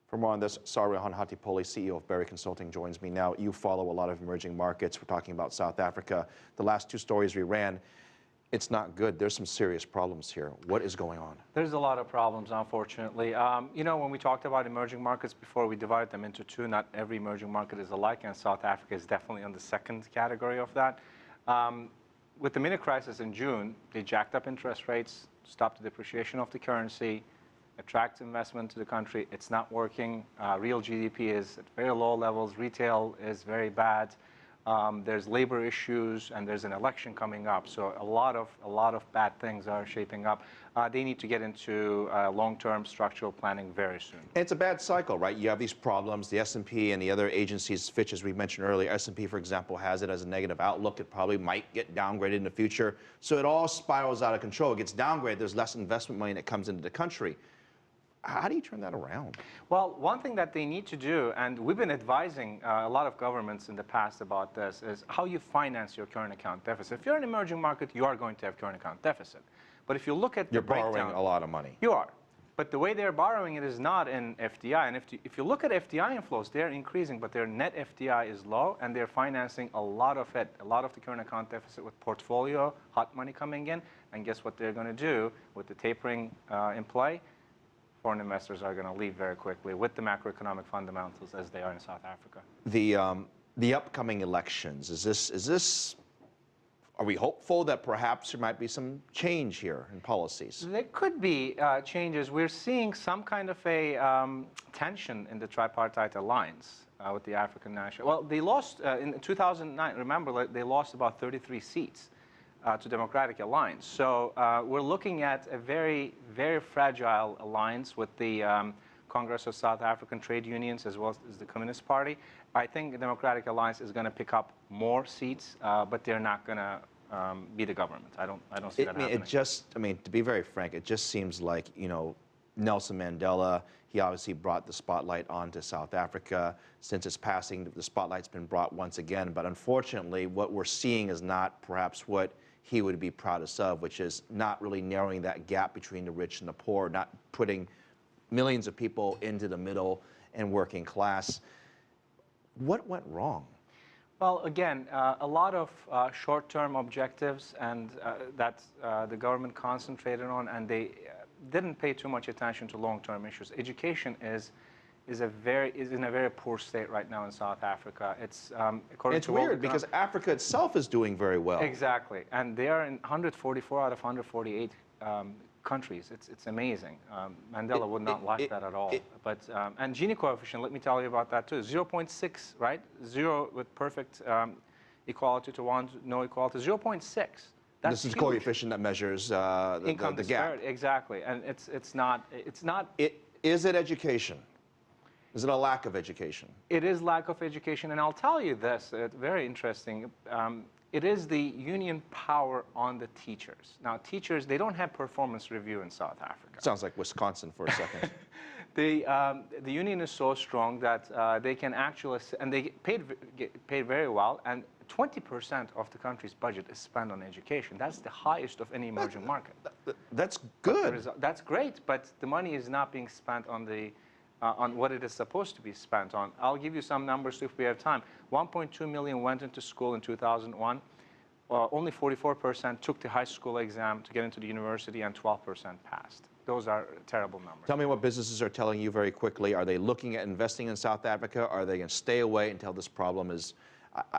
For more on this, Saruhan Hatipoglu, CEO of BERI Consulting, joins me now. You follow a lot of emerging markets. We're talking about South Africa. The last two stories we ran, it's not good. There's some serious problems here. What is going on? There's a lot of problems, unfortunately. You know, when we talked about emerging markets before, we divided them into two. Not every emerging market is alike, and South Africa is definitely on the second category of that. With the mini crisis in June, they jacked up interest rates, stopped the depreciation of the currency, attract investment to the country. It's not working. Real GDP is at very low levels. Retail is very bad. There's labor issues, and there's an election coming up. So a lot of bad things are shaping up. They need to get into long-term structural planning very soon. And it's a bad cycle, right? You have these problems. The S&P and the other agencies, Fitch, as we mentioned earlier, S&P, for example, has it as a negative outlook. It probably might get downgraded in the future. So it all spirals out of control. It gets downgraded. There's less investment money that comes into the country. How do you turn that around? Well, one thing that they need to do, and we've been advising a lot of governments in the past about this, is how you finance your current account deficit. If you're an emerging market, you are going to have current account deficit. But if you look at the breakdown, you're borrowing a lot of money. You are. But the way they're borrowing it is not in FDI. And if you look at FDI inflows, they're increasing, but their net FDI is low, and they're financing a lot of it, a lot of the current account deficit with portfolio, hot money coming in. And guess what they're going to do with the tapering in play? Foreign investors are going to leave very quickly with the macroeconomic fundamentals as they are in South Africa. The upcoming elections, are we hopeful that perhaps there might be some change here in policies? There could be changes. We're seeing some kind of a tension in the tripartite alliance with the African National. Well, they lost in 2009. Remember, they lost about 33 seats to Democratic Alliance. So we're looking at a very, very fragile alliance with the Congress of South African Trade Unions as well as the Communist Party. I think the Democratic Alliance is going to pick up more seats, but they're not going to be the government. I don't see that happening. To be very frank, it just seems like, you know, Nelson Mandela, he obviously brought the spotlight onto South Africa. Since its passing, the spotlight's been brought once again. But unfortunately, what we're seeing is not perhaps what he would be proudest of, which is not really narrowing that gap between the rich and the poor, not putting millions of people into the middle and working class. What went wrong? Well, again, a lot of short-term objectives and that the government concentrated on, and they didn't pay too much attention to long-term issues. Education is in a very poor state right now in South Africa. It's weird because Africa itself is doing very well. Exactly, and they are in 144 out of 148 countries. It's amazing. Mandela would not like that at all. And Gini coefficient, let me tell you about that too. 0.6, right? 0 with perfect equality to 1, no equality. 0.6. This is a coefficient that measures income the disparity. gap. Exactly, and it's not. Is it education? Is it a lack of education? It is lack of education, and I'll tell you this, very interesting. It is the union power on the teachers. Now, teachers, they don't have performance review in South Africa. Sounds like Wisconsin for a second. The union is so strong that they can actually, and they get paid very well, and 20% of the country's budget is spent on education. That's the highest of any emerging market. That's good. That's great, but the money is not being spent on what it is supposed to be spent on. I'll give you some numbers if we have time. 1.2 million went into school in 2001. Only 44% took the high school exam to get into the university, and 12% passed. Those are terrible numbers. Tell me what businesses are telling you very quickly. Are they looking at investing in South Africa? Are they going to stay away until this problem is,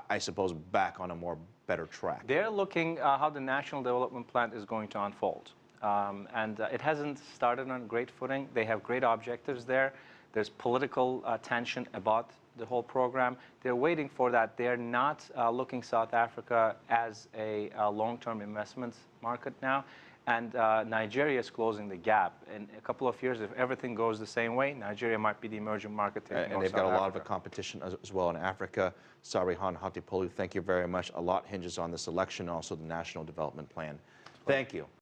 I suppose, back on a better track? They're looking how the National Development Plan is going to unfold. It hasn't started on great footing. They have great objectives there. There's political tension about the whole program. They're waiting for that. They're not looking South Africa as a long-term investment market now. And Nigeria is closing the gap. In a couple of years, if everything goes the same way, Nigeria might be the emerging market. And they've got a lot of competition as well in Africa. Saruhan Hatipoglu, thank you very much. A lot hinges on this election, also the National Development Plan. Thank you.